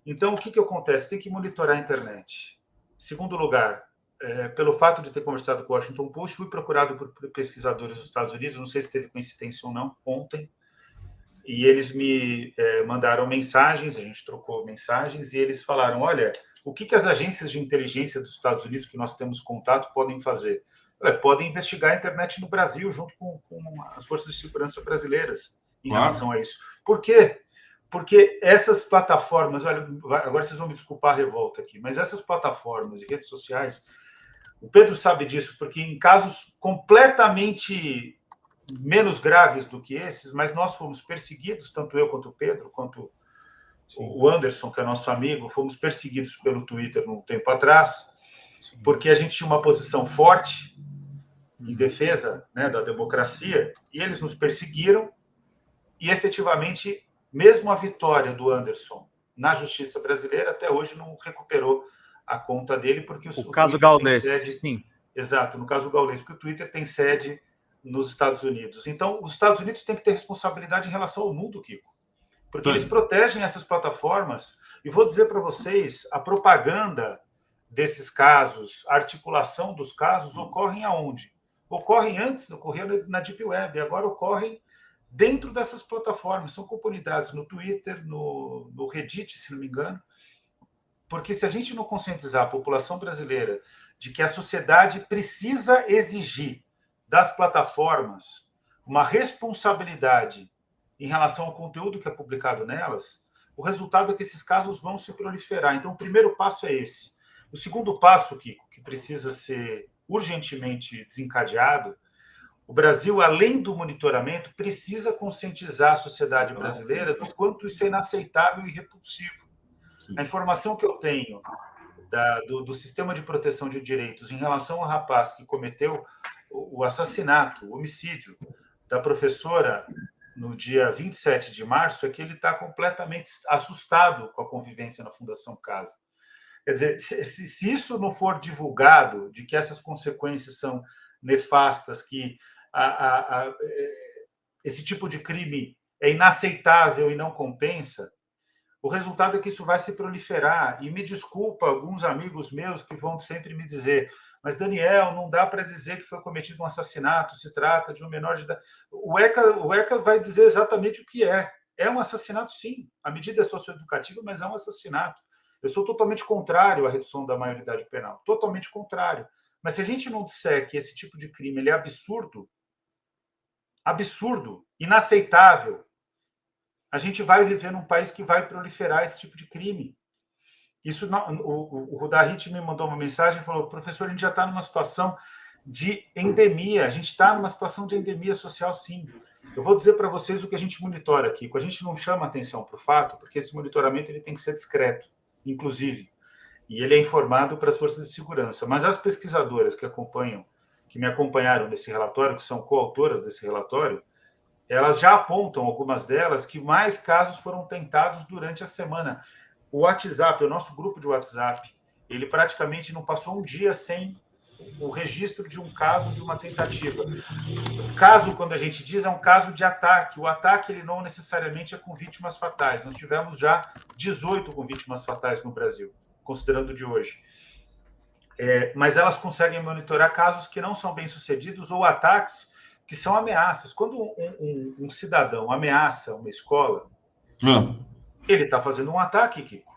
Então, o que acontece? Tem que monitorar a internet. Segundo lugar, pelo fato de ter conversado com o Washington Post, fui procurado por pesquisadores dos Estados Unidos, não sei se teve coincidência ou não, ontem, e eles me mandaram mensagens, a gente trocou mensagens, e eles falaram, olha, o que as agências de inteligência dos Estados Unidos, que nós temos contato, podem fazer? Podem investigar a internet no Brasil, junto com as forças de segurança brasileiras, em relação a isso. Por quê? Porque essas plataformas, olha, agora vocês vão me desculpar a revolta aqui, mas essas plataformas e redes sociais, o Pedro sabe disso, porque em casos completamente menos graves do que esses, mas nós fomos perseguidos, tanto eu quanto o Pedro, quanto o Anderson, que é nosso amigo, fomos perseguidos pelo Twitter um tempo atrás, porque a gente tinha uma posição forte em defesa, né, da democracia, e eles nos perseguiram, e efetivamente, mesmo a vitória do Anderson na justiça brasileira, até hoje não recuperou a conta dele, porque o caso Gaules, sim. Exato, no caso Gaules, porque o Twitter tem sede nos Estados Unidos. Então, os Estados Unidos têm que ter responsabilidade em relação ao mundo, Kiko, porque eles protegem essas plataformas. E vou dizer para vocês, a propaganda desses casos, a articulação dos casos, ocorrem aonde? Ocorrem antes, ocorria na Deep Web, agora ocorrem dentro dessas plataformas. São comunidades no Twitter, no Reddit, se não me engano. Porque se a gente não conscientizar a população brasileira de que a sociedade precisa exigir das plataformas uma responsabilidade em relação ao conteúdo que é publicado nelas, o resultado é que esses casos vão se proliferar. Então, o primeiro passo é esse. O segundo passo, Kiko, que precisa ser urgentemente desencadeado, o Brasil, além do monitoramento, precisa conscientizar a sociedade brasileira do quanto isso é inaceitável e repulsivo. A informação que eu tenho do Sistema de Proteção de Direitos em relação ao rapaz que cometeu o assassinato, o homicídio da professora no dia 27 de março é que ele está completamente assustado com a convivência na Fundação Casa. Quer dizer, se isso não for divulgado, de que essas consequências são nefastas, que esse tipo de crime é inaceitável e não compensa, o resultado é que isso vai se proliferar. E me desculpa alguns amigos meus que vão sempre me dizer, mas, Daniel, não dá para dizer que foi cometido um assassinato, se trata de um menor de idade. O ECA vai dizer exatamente o que é. É um assassinato, sim. A medida é socioeducativa, mas é um assassinato. Eu sou totalmente contrário à redução da maioridade penal. Totalmente contrário. Mas se a gente não disser que esse tipo de crime ele é absurdo, inaceitável, a gente vai viver num país que vai proliferar esse tipo de crime. Isso, o Rudahit me mandou uma mensagem e falou, professor, a gente já está numa situação de endemia, a gente está numa situação de endemia social, sim. Eu vou dizer para vocês o que a gente monitora aqui, a gente não chama atenção para o fato, porque esse monitoramento ele tem que ser discreto, inclusive, e ele é informado para as forças de segurança. Mas as pesquisadoras que me acompanharam nesse relatório, que são coautoras desse relatório, elas já apontam, algumas delas, que mais casos foram tentados durante a semana. O WhatsApp, o nosso grupo de WhatsApp, ele praticamente não passou um dia sem o registro de um caso, de uma tentativa. O caso, quando a gente diz, é um caso de ataque. O ataque ele não necessariamente é com vítimas fatais. Nós tivemos já 18 com vítimas fatais no Brasil, considerando o de hoje. Mas elas conseguem monitorar casos que não são bem-sucedidos ou ataques que são ameaças. Quando um cidadão ameaça uma escola, ele está fazendo um ataque, Kiko.